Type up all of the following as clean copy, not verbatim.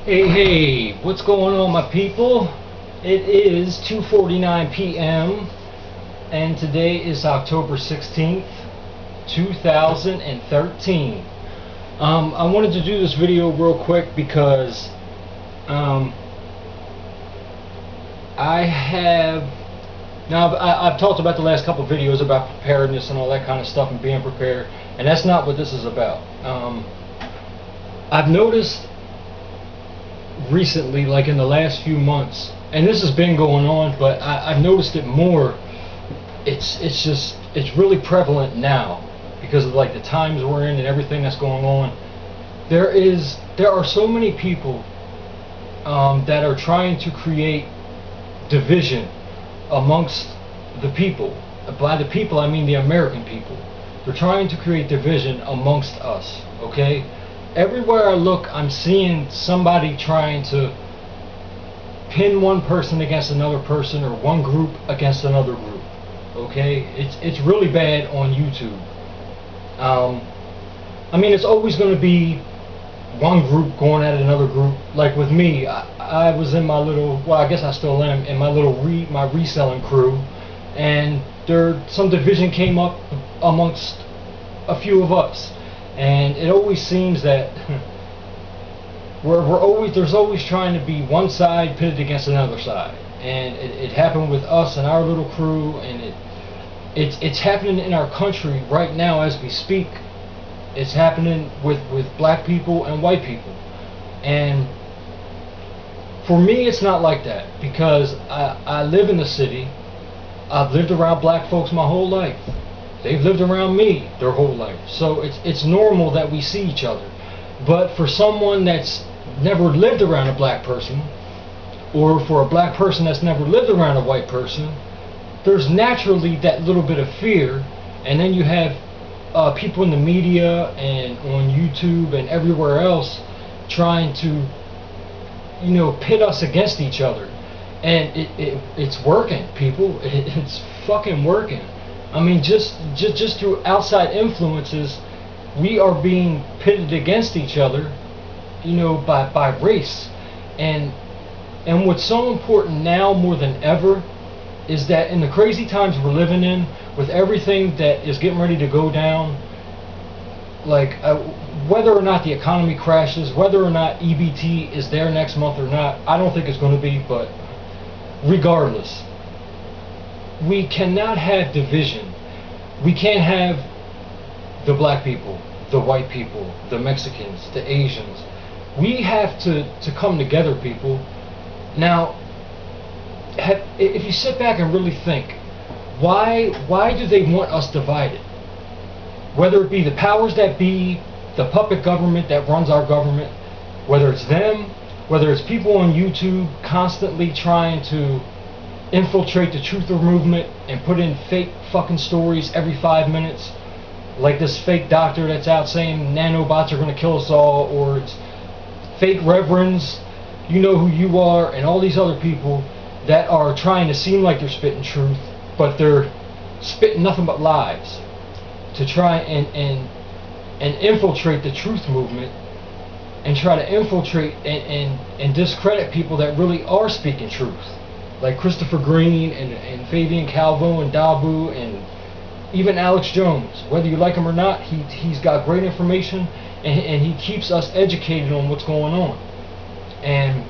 Hey, what's going on, my people? It is 2:49 p.m. and today is October 16th, 2013. I wanted to do this video real quick because I have now I've talked about the last couple of videos about preparedness and all that kind of stuff and being prepared, and that's not what this is about. I've noticed recently, like in the last few months, and this has been going on, but I've noticed it more. It's really prevalent now because of like the times we're in and everything that's going on. There are so many people that are trying to create division amongst the people. By the people, I mean the American people. They're trying to create division amongst us. Okay. Everywhere I look, I'm seeing somebody trying to pin one person against another person or one group against another group. Okay, it's really bad on YouTube. I mean, it's always going to be one group going at another group. Like with me, I was in my little, well, I guess I still am, in my little my reselling crew, and some division came up amongst a few of us. And it always seems that there's always trying to be one side pitted against another side, and it happened with us and our little crew, and it's happening in our country right now as we speak. It's happening with black people and white people, and for me it's not like that because I live in the city. I've lived around black folks my whole life. They've lived around me their whole life, so it's normal that we see each other. But for someone that's never lived around a black person, or for a black person that's never lived around a white person, there's naturally that little bit of fear. And then you have people in the media and on YouTube and everywhere else trying to, pit us against each other, and it's working, people. It's fucking working. I mean, just through outside influences, we are being pitted against each other, by race. And what's so important now more than ever is that in the crazy times we're living in, with everything that is getting ready to go down, like whether or not the economy crashes, whether or not EBT is there next month or not, I don't think it's going to be, but regardless, we cannot have division. We can't have the black people, the white people, the Mexicans, the Asians. We have to come together, people. Now, if you sit back and really think, why do they want us divided? Whether it be the powers that be, the puppet government that runs our government, whether it's them, whether it's people on YouTube constantly trying to infiltrate the truther movement and put in fake fucking stories every 5 minutes, like this fake doctor that's out saying nanobots are going to kill us all, or it's fake reverends, you know who you are, and all these other people that are trying to seem like they're spitting truth, but they're spitting nothing but lies to try and infiltrate the truth movement, and try to infiltrate and discredit people that really are speaking truth, like Christopher Green and Fabian Calvo and Dabu and even Alex Jones. Whether you like him or not, he's got great information, and he keeps us educated on what's going on. And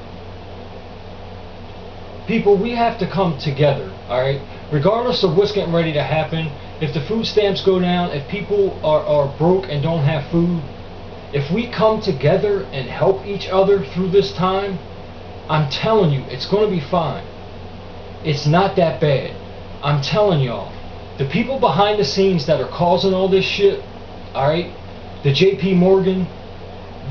people, we have to come together, alright? Regardless of what's getting ready to happen, if the food stamps go down, if people are broke and don't have food, if we come together and help each other through this time, I'm telling you, it's going to be fine. It's not that bad. I'm telling y'all, the people behind the scenes that are causing all this shit, alright, the JP Morgan,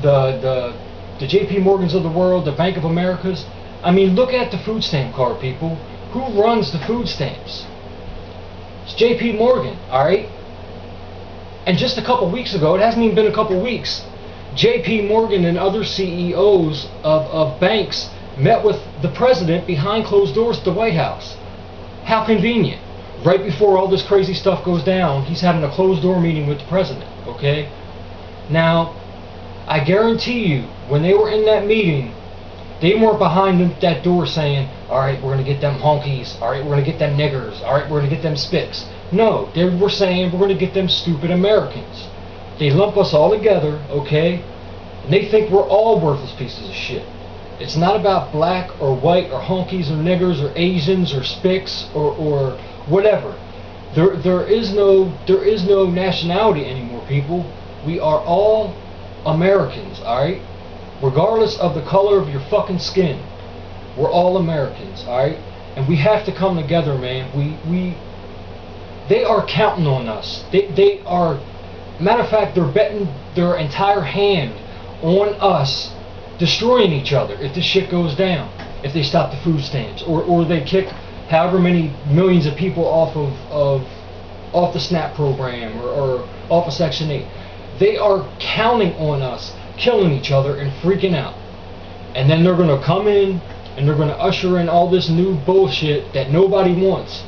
the JP Morgans of the world, the Bank of Americas, I mean, look at the food stamp card, people. Who runs the food stamps? It's JP Morgan, alright? And just a couple weeks ago, it hasn't even been a couple weeks, JP Morgan and other CEOs of banks met with the president behind closed doors at the White House. How convenient. Right before all this crazy stuff goes down, he's having a closed door meeting with the president, okay? Now, I guarantee you, when they were in that meeting, They weren't behind that door saying, alright, we're going to get them honkies, alright, we're going to get them niggers, alright, we're going to get them spics. No, they were saying, we're going to get them stupid Americans. They lump us all together, okay, and they think we're all worthless pieces of shit. It's not about black or white or honkies or niggers or Asians or spics or whatever. There is no nationality anymore, people. We are all Americans, alright? Regardless of the color of your fucking skin. We're all Americans, alright? And we have to come together, man. They are counting on us. They are, matter of fact, they're betting their entire hand on us destroying each other if this shit goes down. If they stop the food stamps or they kick however many millions of people off the SNAP program or off of Section 8. They are counting on us killing each other and freaking out. And then they're going to come in and they're going to usher in all this new bullshit that nobody wants.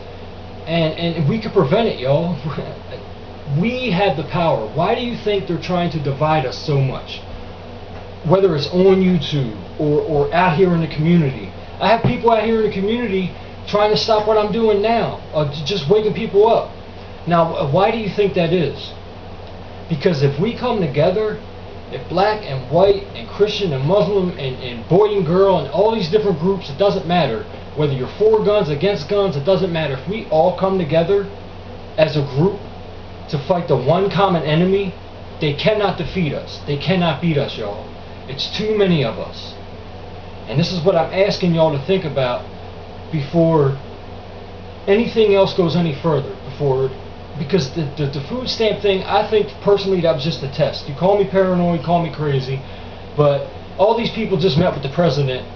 And we can prevent it, y'all. We have the power. Why do you think they're trying to divide us so much? Whether it's on YouTube or out here in the community. I have people out here in the community trying to stop what I'm doing now, just waking people up. Now, why do you think that is? Because if we come together, if black and white and Christian and Muslim and boy and girl and all these different groups, it doesn't matter. Whether you're for guns, against guns, it doesn't matter. If we all come together as a group to fight the one common enemy, they cannot defeat us. They cannot beat us, y'all. It's too many of us. And this is what I'm asking y'all to think about before anything else goes any further. Because the food stamp thing, I think personally that was just a test. You call me paranoid, call me crazy, but all these people just met with the president.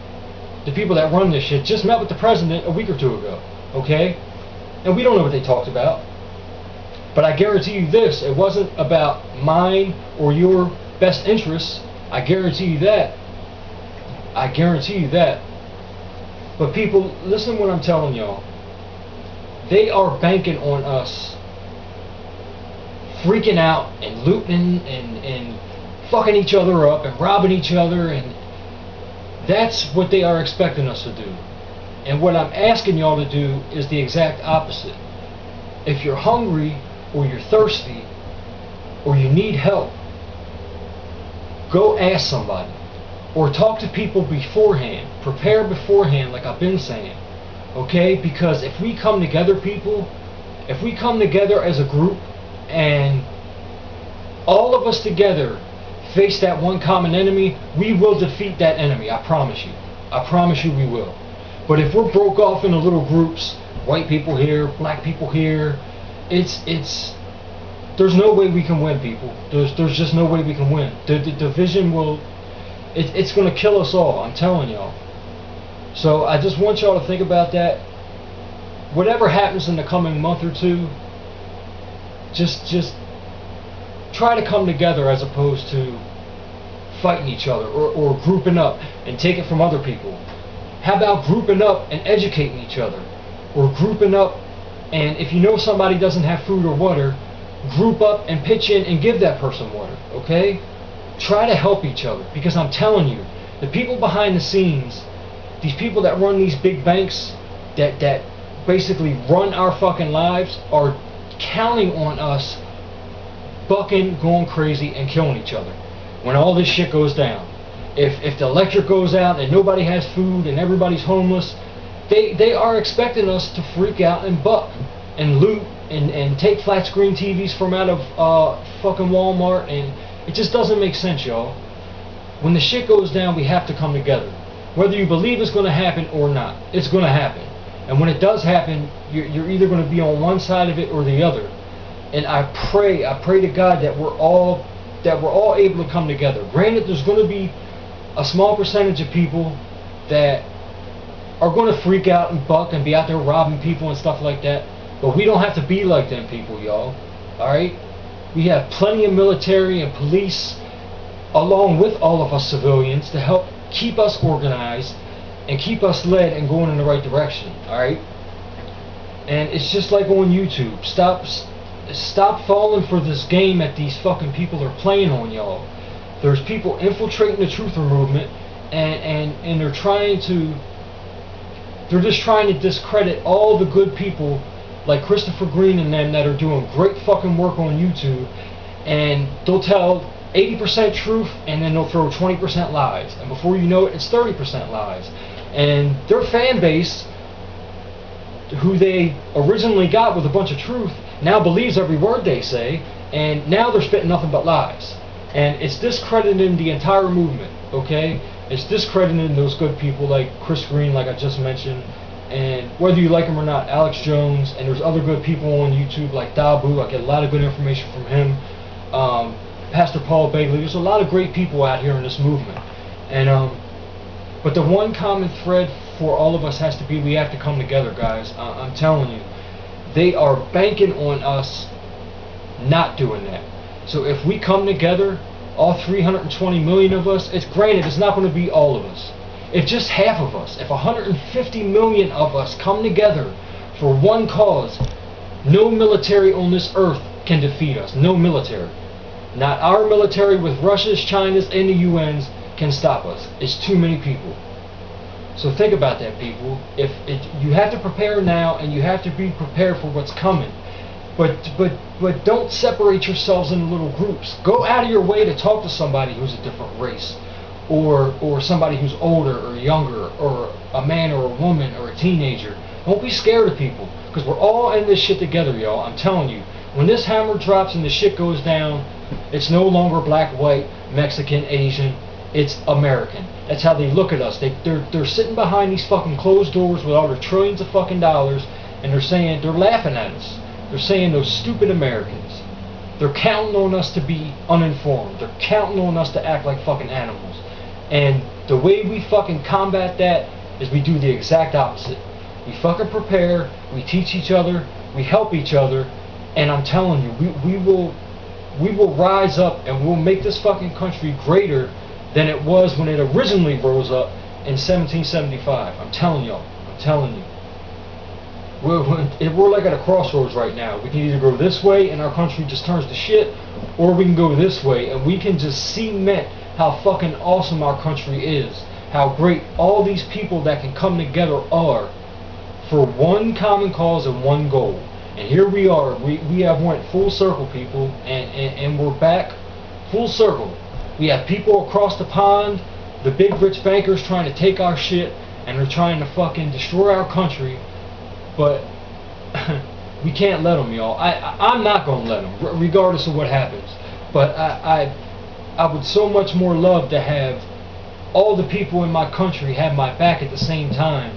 The people that run this shit just met with the president a week or two ago, okay? And we don't know what they talked about. But I guarantee you this, it wasn't about mine or your best interests. I guarantee you that. I guarantee you that. But people, listen to what I'm telling y'all. They are banking on us freaking out and looting and fucking each other up and robbing each other, and that's what they are expecting us to do. And what I'm asking y'all to do is the exact opposite. If you're hungry or you're thirsty or you need help, go ask somebody or talk to people beforehand. Prepare beforehand, like I've been saying. Okay? Because if we come together, people, if we come together as a group and all of us together face that one common enemy, we will defeat that enemy. I promise you. I promise you we will. But if we're broke off into little groups, white people here, black people here, there's no way we can win, people. There's just no way we can win. The division will, it's going to kill us all, I'm telling y'all. So I just want y'all to think about that. Whatever happens in the coming month or two, just try to come together as opposed to fighting each other or grouping up and take it from other people. How about grouping up and educating each other? Or grouping up, and if you know somebody doesn't have food or water, group up and pitch in and give that person water, okay? Try to help each other, because I'm telling you, the people behind the scenes, these people that run these big banks that basically run our fucking lives, are counting on us bucking, going crazy, and killing each other when all this shit goes down. If the electric goes out and nobody has food and everybody's homeless, they are expecting us to freak out and buck and loot and take flat screen TVs from out of fucking Walmart, and it just doesn't make sense, y'all. When the shit goes down, we have to come together. Whether you believe it's going to happen or not, it's going to happen. And when it does happen, you're either going to be on one side of it or the other. And I pray to God that we're all able to come together. Granted, there's going to be a small percentage of people that are going to freak out and buck and be out there robbing people and stuff like that. But we don't have to be like them people, y'all. Alright? We have plenty of military and police, along with all of us civilians, to help keep us organized and keep us led and going in the right direction. Alright? And it's just like on YouTube. Stop falling for this game that these fucking people are playing on y'all. There's people infiltrating the truther movement and they're just trying to discredit all the good people like Christopher Green and them that are doing great fucking work on YouTube, and they'll tell 80% truth and then they'll throw 20% lies, and before you know it, it's 30% lies. And their fan base, who they originally got with a bunch of truth, now believes every word they say, and now they're spitting nothing but lies. And it's discrediting the entire movement, okay? It's discrediting those good people like Chris Green, like I just mentioned, and whether you like him or not, Alex Jones, and there's other good people on YouTube like Dabu. I get a lot of good information from him. Pastor Paul Bagley. There's a lot of great people out here in this movement, and but the one common thread for all of us has to be we have to come together, guys. I'm telling you, they are banking on us not doing that. So if we come together, all 320 million of us, it's granted it's not going to be all of us. If just half of us, if 150 million of us come together for one cause, no military on this earth can defeat us. No military. Not our military with Russia's, China's, and the UN's can stop us. It's too many people. So think about that, people. You have to prepare now, and you have to be prepared for what's coming. But don't separate yourselves into little groups. Go out of your way to talk to somebody who's a different race, or somebody who's older or younger, or a man or a woman or a teenager. Don't be scared of people, because we're all in this shit together, y'all. I'm telling you, when this hammer drops and the shit goes down, it's no longer black, white, Mexican, Asian. It's American. That's how they look at us. They're sitting behind these fucking closed doors with all their trillions of fucking dollars, and they're laughing at us. They're saying those stupid Americans. They're counting on us to be uninformed. They're counting on us to act like fucking animals. And the way we fucking combat that is we do the exact opposite. We fucking prepare, we teach each other, we help each other, and I'm telling you, we will rise up and we'll make this fucking country greater than it was when it originally rose up in 1775. I'm telling y'all. I'm telling you. We're like at a crossroads right now. We can either go this way and our country just turns to shit, or we can go this way and we can just cement how fucking awesome our country is, how great all these people that can come together are for one common cause and one goal. And here we are. We have went full circle, people, and we're back full circle. We have people across the pond, the big rich bankers trying to take our shit, and they're trying to fucking destroy our country. But we can't let them, y'all. I'm not going to let them, regardless of what happens. But I would so much more love to have all the people in my country have my back at the same time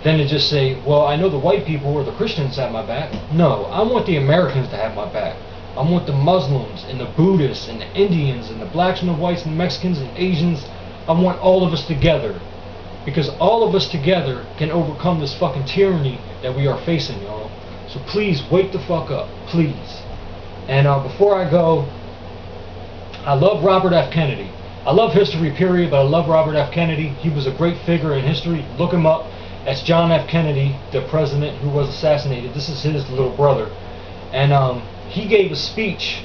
than to just say, well, I know the white people or the Christians have my back. No, I want the Americans to have my back. I want the Muslims and the Buddhists and the Indians and the blacks and the whites and the Mexicans and Asians. I want all of us together. Because all of us together can overcome this fucking tyranny that we are facing, y'all. So please, wake the fuck up. Please. And before I go, I love Robert F. Kennedy. I love history, period, but I love Robert F. Kennedy. He was a great figure in history. Look him up. That's John F. Kennedy, the president who was assassinated. This is his little brother. And he gave a speech.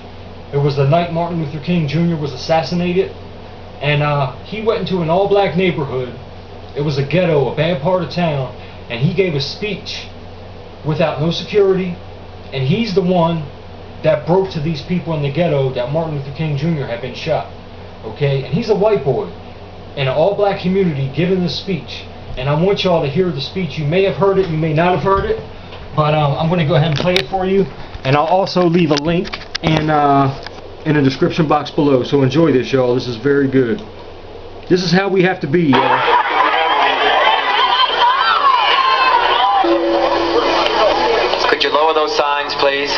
It was the night Martin Luther King Jr. was assassinated. And he went into an all-black neighborhood. It was a ghetto, a bad part of town. And he gave a speech without no security. And he's the one that broke to these people in the ghetto that Martin Luther King Jr. had been shot. Okay? And he's a white boy in an all-black community giving this speech. And I want y'all to hear the speech. You may have heard it, you may not have heard it. But I'm going to go ahead and play it for you. And I'll also leave a link in the description box below. So enjoy this, y'all. This is very good. This is how we have to be, y'all. Could you lower those signs, please?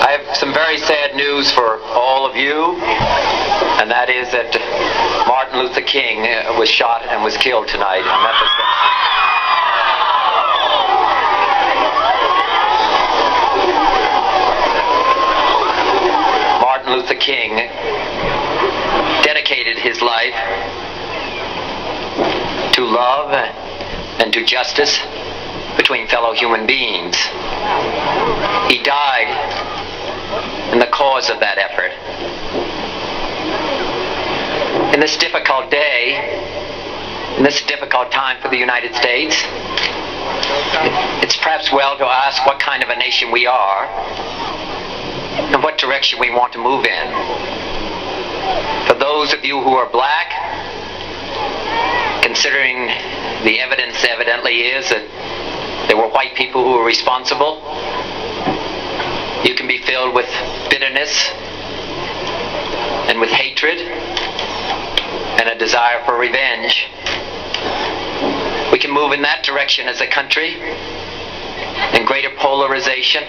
I have some very sad news for all of you, and that is that Martin Luther King was shot and was killed tonight in Memphis. Martin Luther King dedicated his life to love and to justice between fellow human beings. He died in the cause of that effort. In in this difficult day, in this difficult time for the United States, it's perhaps well to ask what kind of a nation we are and what direction we want to move in. For those of you who are black, considering the evidence evidently is that there were white people who were responsible, you can be filled with bitterness and with hatred and a desire for revenge. We can move in that direction as a country, in greater polarization,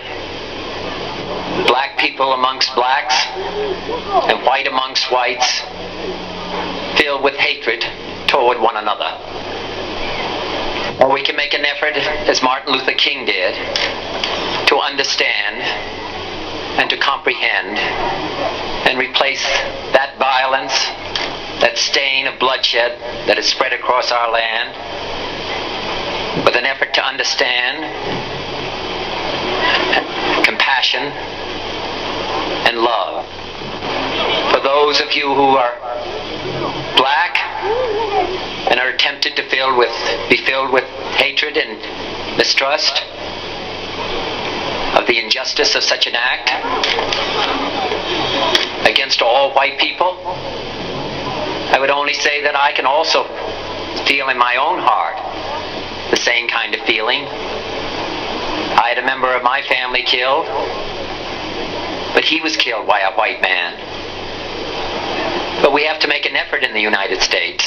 black people amongst blacks and white amongst whites, filled with hatred toward one another. Or we can make an effort, as Martin Luther King did, to understand and to comprehend and replace that violence, that stain of bloodshed that has spread across our land, with an effort to understand, compassion, and love. For those of you who are black and are tempted to be filled with hatred and mistrust of the injustice of such an act against all white people, I would only say that I can also feel in my own heart the same kind of feeling. I had a member of my family killed, but he was killed by a white man. But we have to make an effort in the United States.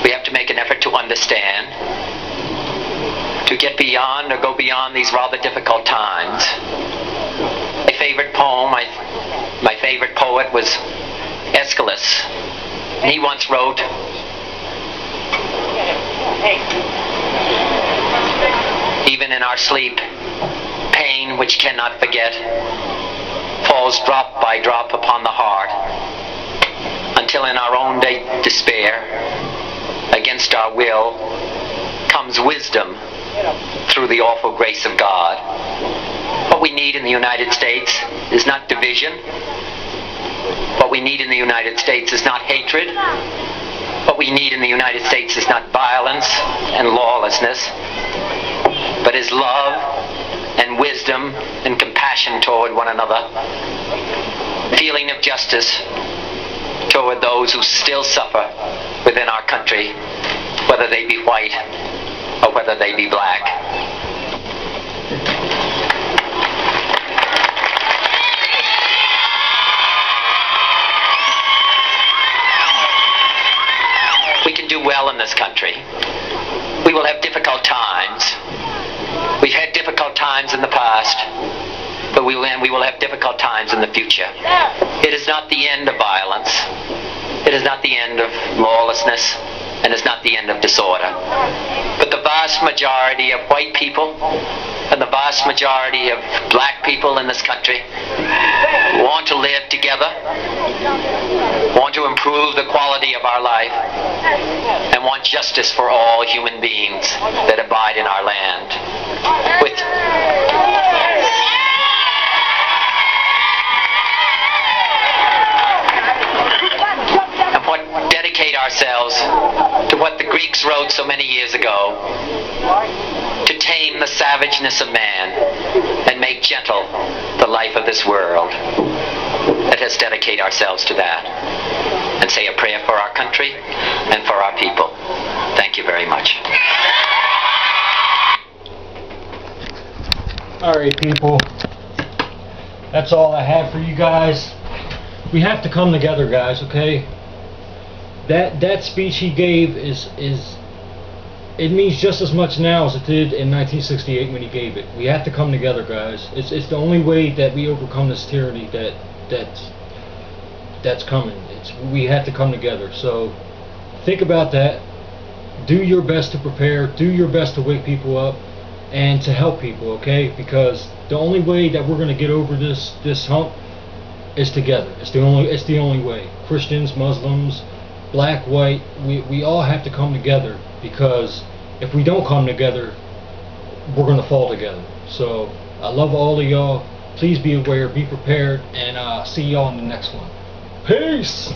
We have to make an effort to understand, to get beyond or go beyond these rather difficult times. My favorite poem, my favorite poet was Aeschylus. And he once wrote, "Even in our sleep, pain which cannot forget falls drop by drop upon the heart, until in our own despair, against our will, comes wisdom through the awful grace of God." What we need in the United States is not division. What we need in the United States is not hatred. What we need in the United States is not violence and lawlessness, but is love and wisdom and compassion toward one another, feeling of justice toward those who still suffer within our country, whether they be white or whether they be black. We can do well in this country. We will have difficult times. We've had difficult times in the past, but we will have difficult times in the future. It is not the end of violence. It is not the end of lawlessness, and it's not the end of disorder. But the vast majority of white people and the vast majority of black people in this country want to live together, want to improve the quality of our life, and want justice for all human beings that abide in our land. Dedicate ourselves to what the Greeks wrote so many years ago, to tame the savageness of man and make gentle the life of this world. Let us dedicate ourselves to that and say a prayer for our country and for our people. Thank you very much. Alright, people, that's all I have for you guys. We have to come together, guys, okay? That speech he gave it means just as much now as it did in 1968 when he gave it. We have to come together, guys. It's the only way that we overcome this tyranny that's coming. We have to come together. So think about that. Do your best to prepare. Do your best to wake people up and to help people, okay? Because the only way that we're going to get over this hump is together. It's the only way. Christians, Muslims, black, white, we all have to come together, because if we don't come together, we're going to fall together. So I love all of y'all. Please be aware, be prepared, and see y'all in the next one. Peace!